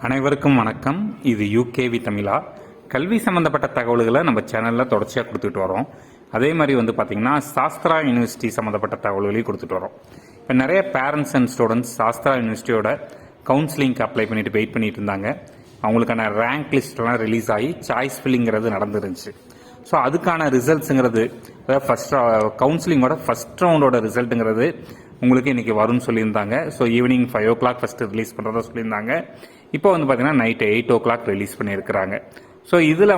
அனைவருக்கும் வணக்கம். இது யூகேவி தமிழா. கல்வி சம்மந்தப்பட்ட தகவல்களை நம்ம சேனலில் தொடர்ச்சியாக கொடுத்துட்டு வரோம். அதே மாதிரி பார்த்தீங்கன்னா சாஸ்திரா யூனிவர்சிட்டி சம்மந்தப்பட்ட தகவல்களையும் கொடுத்துட்டு வரோம். இப்போ நிறைய parents and students Sastra யூனிவர்சிட்டியோட கவுன்சிலிங்க்கு apply பண்ணிட்டு வெயிட் பண்ணிட்டு இருந்தாங்க. அவங்களுக்கான ரேங்க் லிஸ்ட்லாம் ரிலீஸ் ஆகி சாய்ஸ் ஃபில்லிங்கிறது நடந்துருந்துச்சு. ஸோ அதுக்கான ரிசல்ட்ஸுங்கிறது ஃபர்ஸ்ட் கவுன்சிலிங்கோட ஃபர்ஸ்ட் ரவுண்டோட ரிசல்ட்டுங்கிறது உங்களுக்கு இன்னைக்கு வரும்னு சொல்லியிருந்தாங்க. So evening 5 o'clock first release பண்ணுறதா சொல்லியிருந்தாங்க. இப்போ பார்த்தீங்கன்னா நைட் 8 o'clock ரிலீஸ் பண்ணியிருக்கிறாங்க. ஸோ இதில்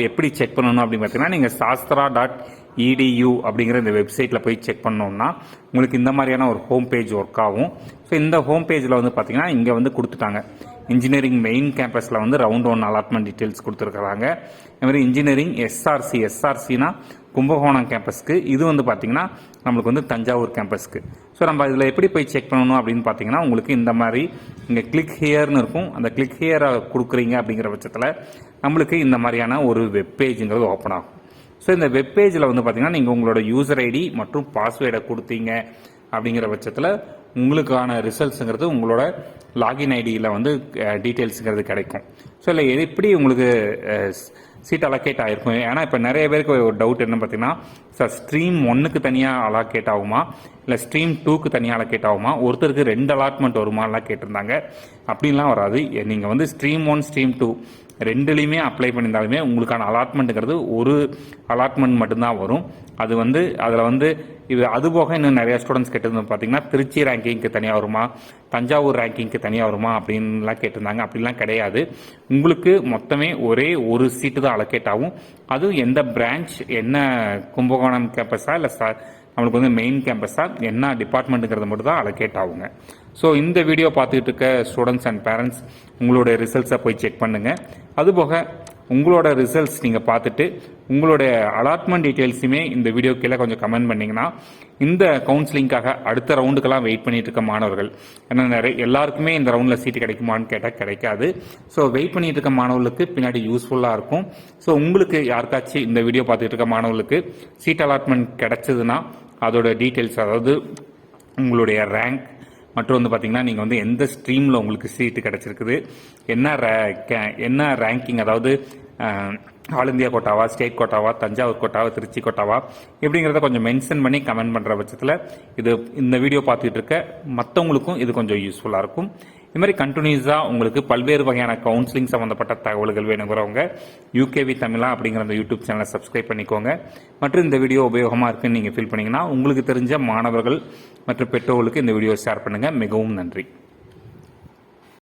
எப்படி செக் பண்ணணும் அப்படின்னு பார்த்தீங்கன்னா நீங்கள் sastra.edu அப்படிங்கிற இந்த வெப்சைட்டில் போய் செக் பண்ணோம்னா உங்களுக்கு இந்த மாதிரியான ஒரு ஹோம் பேஜ் ஒர்க் ஆகும். ஸோ இந்த ஹோம் பேஜில் பார்த்தீங்கன்னா இங்கே கொடுத்துட்டாங்க. இன்ஜினியரிங் மெயின் கேம்பஸில் ரவுண்ட் 1 அலாட்மெண்ட் டீட்டெயில்ஸ் கொடுத்துருக்காங்க. அது மாதிரி இன்ஜினியரிங் எஸ்ஆர்சினா கும்பகோணம் கேம்பஸ்க்கு, இது பார்த்தீங்கன்னா நம்மளுக்கு தஞ்சாவூர் கேம்பஸ்க்கு. ஸோ நம்ம இதில் எப்படி போய் செக் பண்ணணும் அப்படின்னு பார்த்தீங்கன்னா உங்களுக்கு இந்த மாதிரி இங்கே கிளிக் ஹியர்னு இருக்கும். அந்த கிளிக் ஹியரை கொடுக்குறீங்க அப்படிங்கிற பட்சத்தில் நம்மளுக்கு இந்த மாதிரியான ஒரு வெப்பேஜுங்கிறது ஓப்பன் ஆகும். ஸோ இந்த வெப்பேஜில் பார்த்தீங்கன்னா நீங்கள் உங்களோட யூசர் ஐடி மற்றும் பாஸ்வேர்டை கொடுத்தீங்க அப்படிங்கிற பட்சத்தில் உங்களுக்கான ரிசல்ட்ஸுங்கிறது உங்களோட லாகின் ஐடியில் டீட்டெயில்ஸுங்கிறது கிடைக்கும். ஸோ இல்லை எப்படி உங்களுக்கு சீட் அலோகேட் ஆகிருக்கும். ஏன்னா இப்போ நிறைய பேருக்கு ஒரு டவுட் என்ன பார்த்தீங்கன்னா, சார் ஸ்ட்ரீம் 1க்கு தனியாக அலோகேட் ஆகுமா இல்லை ஸ்ட்ரீம் 2க்கு தனியாக அலோகேட் ஆகுமா, ஒருத்தருக்கு 2 அலாட்மெண்ட் வருமாலாம் கேட்டிருந்தாங்க. அப்படின்லாம் வராது. நீங்கள் ஸ்ட்ரீம் 1 ஸ்ட்ரீம் 2 ரெண்டுலையுமே அப்ளை பண்ணியிருந்தாலுமே உங்களுக்கான அலாட்மெண்ட்டுங்கிறது ஒரு அலாட்மெண்ட் மட்டும்தான் வரும். அது அதில் இது அதுபோக இன்னும் நிறைய ஸ்டூடெண்ட்ஸ் கேட்டது பார்த்தீங்கன்னா திருச்சி ரேங்கிங்க்கு தனியாக வருமா, தஞ்சாவூர் ரேங்கிங்க்கு தனியாக வருமா அப்படின்லாம் கேட்டிருந்தாங்க. அப்படிலாம் கிடையாது. உங்களுக்கு மொத்தமே ஒரே ஒரு சீட்டு தான் அலோகேட் ஆகும். அதுவும் எந்த பிரான்ச், என்ன கும்பகோணம் கேம்பஸா இல்லை நம்மளுக்கு மெயின் கேம்பஸா, என்ன டிபார்ட்மெண்ட்டுங்கிறது மட்டும் தான் அலோகேட் ஆகுங்க. ஸோ இந்த வீடியோ பார்த்துக்கிட்டு இருக்க ஸ்டூடெண்ட்ஸ் அண்ட் பேரண்ட்ஸ் உங்களோட ரிசல்ட்ஸை போய் செக் பண்ணுங்க. அதுபோக உங்களோட ரிசல்ட்ஸ் நீங்கள் பார்த்துட்டு உங்களுடைய அலாட்மெண்ட் டீட்டெயில்ஸுமே இந்த வீடியோ கீழே கொஞ்சம் கமெண்ட் பண்ணிங்கன்னா இந்த கவுன்சிலிங்காக அடுத்த ரவுண்டுக்கெல்லாம் வெயிட் பண்ணிட்டு இருக்க மாணவர்கள், ஏன்னா எல்லாருக்குமே இந்த ரவுண்டில் சீட்டு கிடைக்குமான்னு கேட்டால் கிடைக்காது. ஸோ வெயிட் பண்ணிட்டு இருக்க மாணவர்களுக்கு பின்னாடி யூஸ்ஃபுல்லாக இருக்கும். ஸோ உங்களுக்கு யாருக்காச்சும் இந்த வீடியோ பார்த்துட்டு இருக்க மாணவர்களுக்கு சீட் அலாட்மெண்ட் கிடைச்சதுன்னா அதோட டீட்டெயில்ஸ், அதாவது உங்களுடைய ரேங்க் மற்றும் பார்த்தீங்கன்னா நீங்கள் எந்த ஸ்ட்ரீமில் உங்களுக்கு சீட்டு கிடைச்சிருக்குது, என்ன ரேங்கிங், அதாவது ஆல் இந்தியா கோட்டாவா, ஸ்டேட் கோட்டாவா, தஞ்சாவூர் கோட்டாவா, திருச்சி கோட்டாவா, இப்படிங்கிறத கொஞ்சம் மென்ஷன் பண்ணி கமெண்ட் பண்ணுற பட்சத்தில் இந்த வீடியோ பார்த்துட்டு இருக்க மற்றவங்களுக்கும் இது கொஞ்சம் யூஸ்ஃபுல்லாக இருக்கும். இது மாதிரி கண்டினியூஸாக உங்களுக்கு பல்வேறு வகையான கவுன்சிலிங் சம்மந்தப்பட்ட தகவல்கள் வேணுங்கிறவங்க யூகேவி தமிழா அப்படிங்கிற அந்த யூடியூப் சேனலை சப்ஸ்கிரைப் பண்ணிக்கோங்க. மற்றும் இந்த வீடியோ உபயோகமாக இருக்குன்னு நீங்கள் ஃபீல் பண்ணீங்கன்னா உங்களுக்கு தெரிஞ்ச மாணவர்கள் மற்றும் பெற்றோர்களுக்கு இந்த வீடியோ ஷேர் பண்ணுங்கள். மிகவும் நன்றி.